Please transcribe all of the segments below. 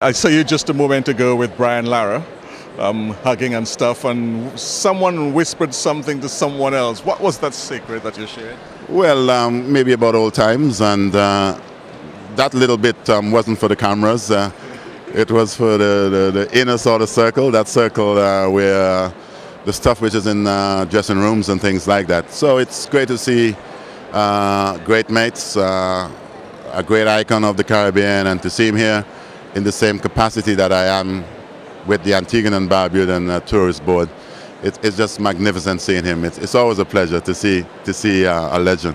I saw you just a moment ago with Brian Lara, hugging and stuff, and someone whispered something to someone else. What was that secret that you shared? Well, maybe about old times, and that little bit wasn't for the cameras. It was for the inner sort of circle, that circle where the stuff which is in dressing rooms and things like that. So it's great to see great mates, a great icon of the Caribbean, and to see him here in the same capacity that I am with the Antiguan and Barbudan Tourist Board. It's just magnificent seeing him. It's always a pleasure to see a legend.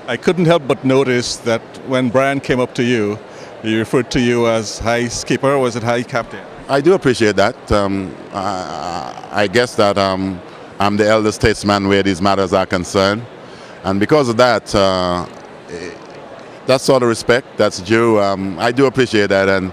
I couldn't help but notice that when Brian came up to you, he referred to you as High Skipper, or was it High Captain? I do appreciate that. I guess that I'm the elder statesman where these matters are concerned. And because of that, that sort of respect that's due, I do appreciate that. And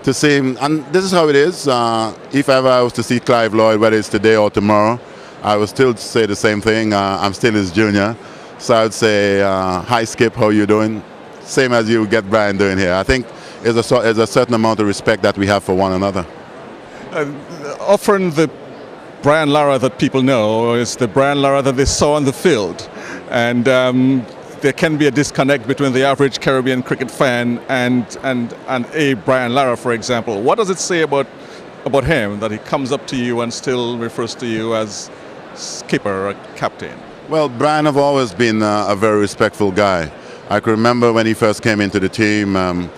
to see him, and this is how it is. If ever I was to see Clive Lloyd, whether it's today or tomorrow, I would still say the same thing. I'm still his junior. So I would say, hi Skip, how you doing? Same as you get Brian doing here. I think there's a certain amount of respect that we have for one another. Often the Brian Lara that people know is the Brian Lara that they saw on the field. And there can be a disconnect between the average Caribbean cricket fan and a Brian Lara, for example. What does it say about him that he comes up to you and still refers to you as skipper or captain? Well, Brian have always been a very respectful guy. I can remember when he first came into the team,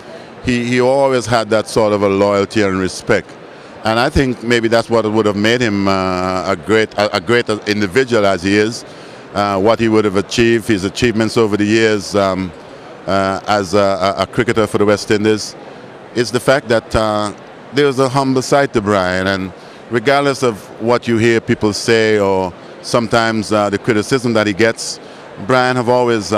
he always had that sort of a loyalty and respect. And I think maybe that's what would have made him a great individual as he is. What he would have achieved, his achievements over the years as a cricketer for the West Indies, is the fact that there's a humble side to Brian. And regardless of what you hear people say or sometimes the criticism that he gets, Brian have always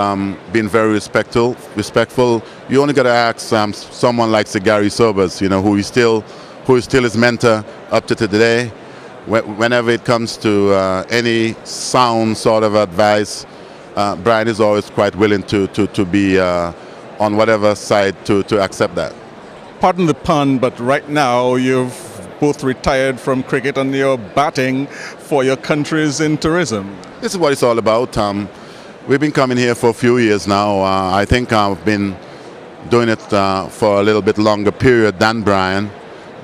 been very respectful. You only got to ask someone like Sir Gary Sobers, you know, who is still his mentor up to today. Whenever it comes to any sound sort of advice, Brian is always quite willing to be on whatever side to accept that. Pardon the pun, but right now you've both retired from cricket and you're batting for your countries in tourism. This is what it's all about. We've been coming here for a few years now. I think I've been doing it for a little bit longer period than Brian,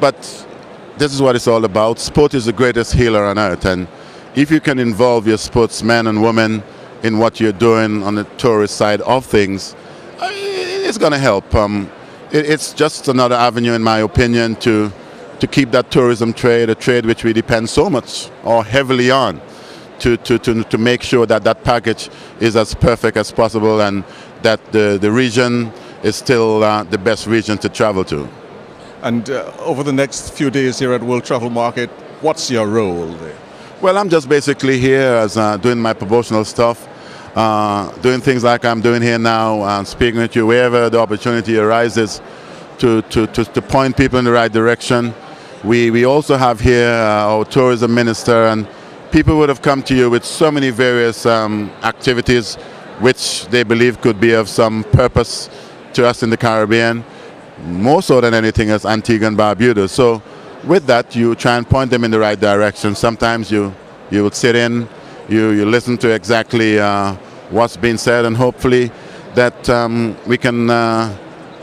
but this is what it's all about. Sport is the greatest healer on earth, and if you can involve your sportsmen and women in what you're doing on the tourist side of things, it's going to help. It's just another avenue, in my opinion, to keep that tourism trade, a trade which we depend so much or heavily on, to make sure that that package is as perfect as possible and that the region is still the best region to travel to. And over the next few days here at World Travel Market, what's your role there? Well, I'm just basically here as doing my promotional stuff, doing things like I'm doing here now, speaking with you wherever the opportunity arises to point people in the right direction. We also have here our tourism minister, and people would have come to you with so many various activities which they believe could be of some purpose to us in the Caribbean, more so than anything as Antigua and Barbuda. So with that, you try and point them in the right direction. Sometimes you would sit in, you listen to exactly what's being said, and hopefully that we can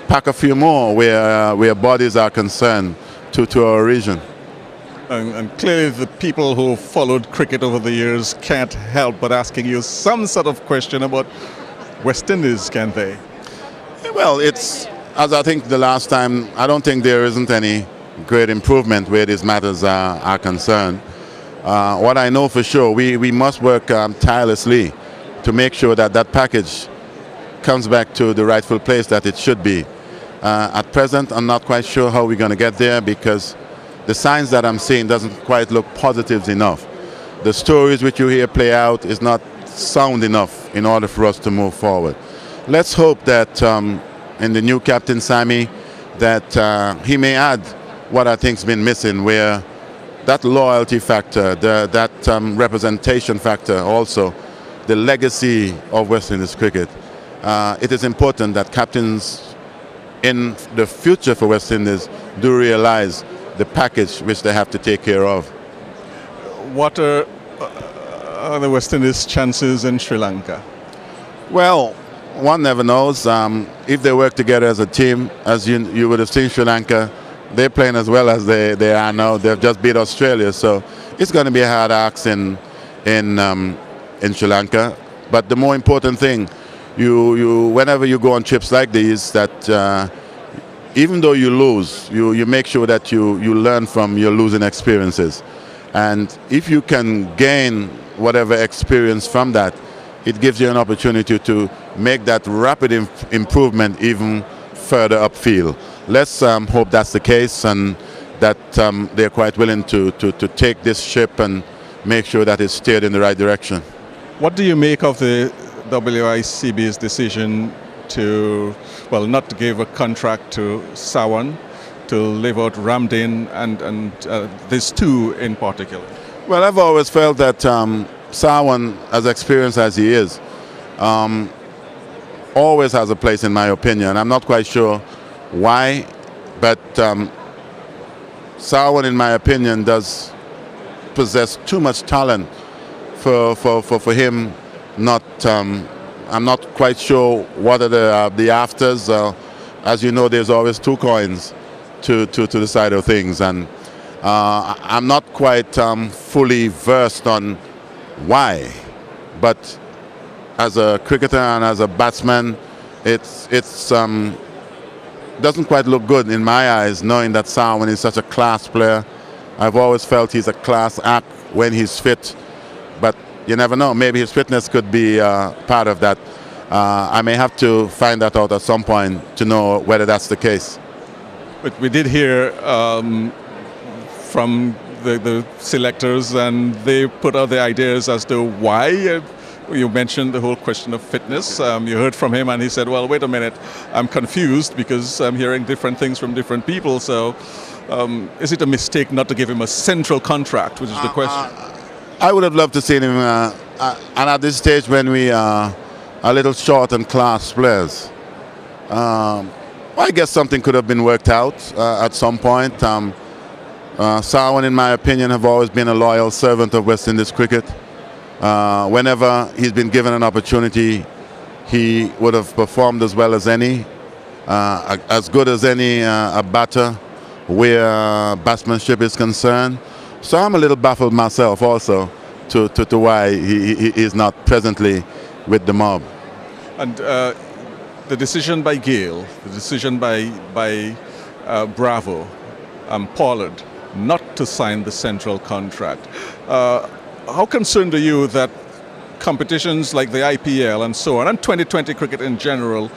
pack a few more where bodies are concerned to our region. And clearly the people who followed cricket over the years can't help but asking you some sort of question about West Indies, can't they? Well, it's, as I think the last time, I don't think there isn't any great improvement where these matters are concerned. What I know for sure, we must work tirelessly to make sure that that package comes back to the rightful place that it should be. At present, I'm not quite sure how we're going to get there because the signs that I'm seeing doesn't quite look positive enough. The stories which you hear play out is not sound enough in order for us to move forward. Let's hope that in the new captain, Sammy, that he may add what I think's been missing, where that loyalty factor, that representation factor, also the legacy of West Indies cricket. It is important that captains in the future for West Indies do realize the package which they have to take care of. What are the West Indies' chances in Sri Lanka? Well, one never knows. If they work together as a team, as you would have seen Sri Lanka, they're playing as well as they are now. They've just beat Australia, so it's going to be a hard ask in Sri Lanka. But the more important thing, whenever you go on trips like these, that even though you lose, you make sure that you learn from your losing experiences. And if you can gain whatever experience from that, it gives you an opportunity to make that rapid improvement even further upfield. Let's hope that's the case, and that they're quite willing to take this ship and make sure that it's steered in the right direction. What do you make of the WICB's decision to, well, not to give a contract to Sawan, to leave out Ramdin and these two in particular? Well, I've always felt that Sawan, as experienced as he is, always has a place in my opinion. I'm not quite sure why, but Sawan, in my opinion, does possess too much talent for him. I'm not quite sure what are the afters. As you know, there's always two coins to the side of things, and I'm not quite fully versed on why, but as a cricketer and as a batsman, it doesn't quite look good in my eyes, knowing that Sawan is such a class player. I've always felt he's a class act when he's fit, but you never know. Maybe his fitness could be part of that. I may have to find that out at some point to know whether that's the case. But we did hear from the selectors, and they put out the ideas as to why. You mentioned the whole question of fitness. You heard from him, and he said, well, wait a minute, I'm confused because I'm hearing different things from different people. So is it a mistake not to give him a central contract, which is the question? I would have loved to see him, and at this stage when we are a little short on class players, I guess something could have been worked out at some point. Sawan, in my opinion, have always been a loyal servant of West Indies cricket. Whenever he's been given an opportunity, he would have performed as well as any, as good as any a batter where batsmanship is concerned. So I'm a little baffled myself also to why he is not presently with the mob. And the decision by Gale, the decision by Bravo, Pollard, not to sign the central contract. How concerned are you that competitions like the IPL and so on, and 2020 cricket in general,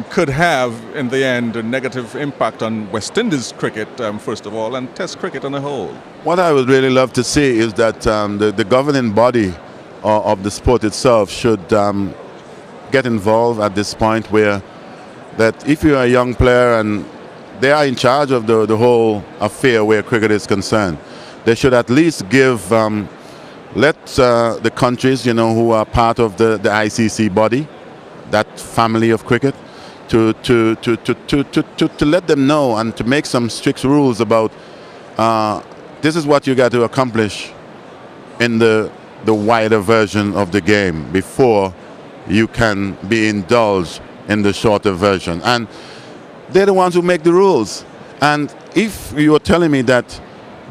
could have, in the end, a negative impact on West Indies cricket, first of all, and Test cricket on a whole? What I would really love to see is that the governing body of the sport itself should get involved at this point, where that if you're a young player and they are in charge of the whole affair where cricket is concerned, they should at least give let the countries, who are part of the ICC body, that family of cricket, to let them know and to make some strict rules about this is what you got to accomplish in the wider version of the game before you can be indulged in the shorter version. And they're the ones who make the rules. And if you're telling me that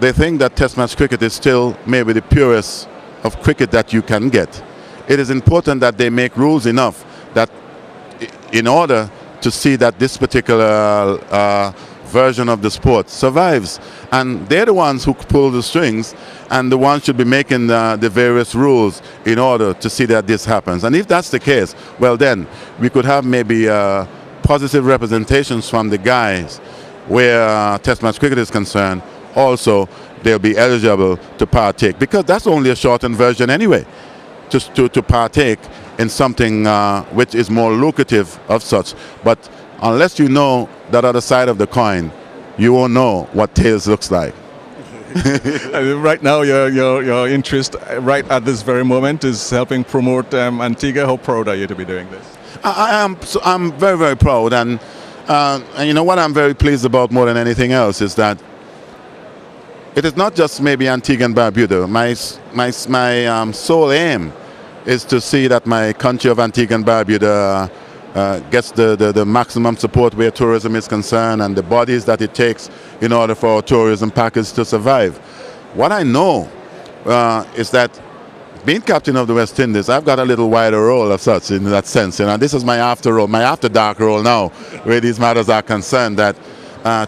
they think that Test match cricket is still maybe the purest of cricket that you can get, it is important that they make rules enough that in order to see that this particular version of the sport survives. And they're the ones who pull the strings, and the ones should be making the various rules in order to see that this happens. And if that's the case, well then we could have maybe positive representations from the guys where Test match cricket is concerned. Also, they'll be eligible to partake, because that's only a shortened version anyway, just to partake in something which is more lucrative of such. But unless you know that other side of the coin, you won't know what tails looks like. Right now, your interest right at this very moment is helping promote Antigua. How proud are you to be doing this? I'm very, very proud, and And you know what I'm very pleased about more than anything else is that it is not just maybe Antigua and Barbuda. My sole aim is to see that my country of Antigua and Barbuda gets the maximum support where tourism is concerned and the bodies that it takes in order for our tourism package to survive. What I know is that being captain of the West Indies, I've got a little wider role of such in that sense. And this is my after dark role now, where these matters are concerned, that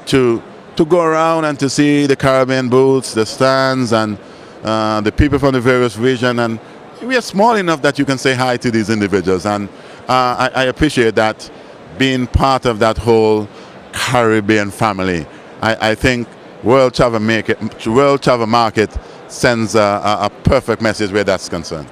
to go around and to see the Caribbean booths, the stands, and the people from the various regions. And we are small enough that you can say hi to these individuals. And I appreciate that, being part of that whole Caribbean family. I think World Travel Market sends a perfect message where that's concerned.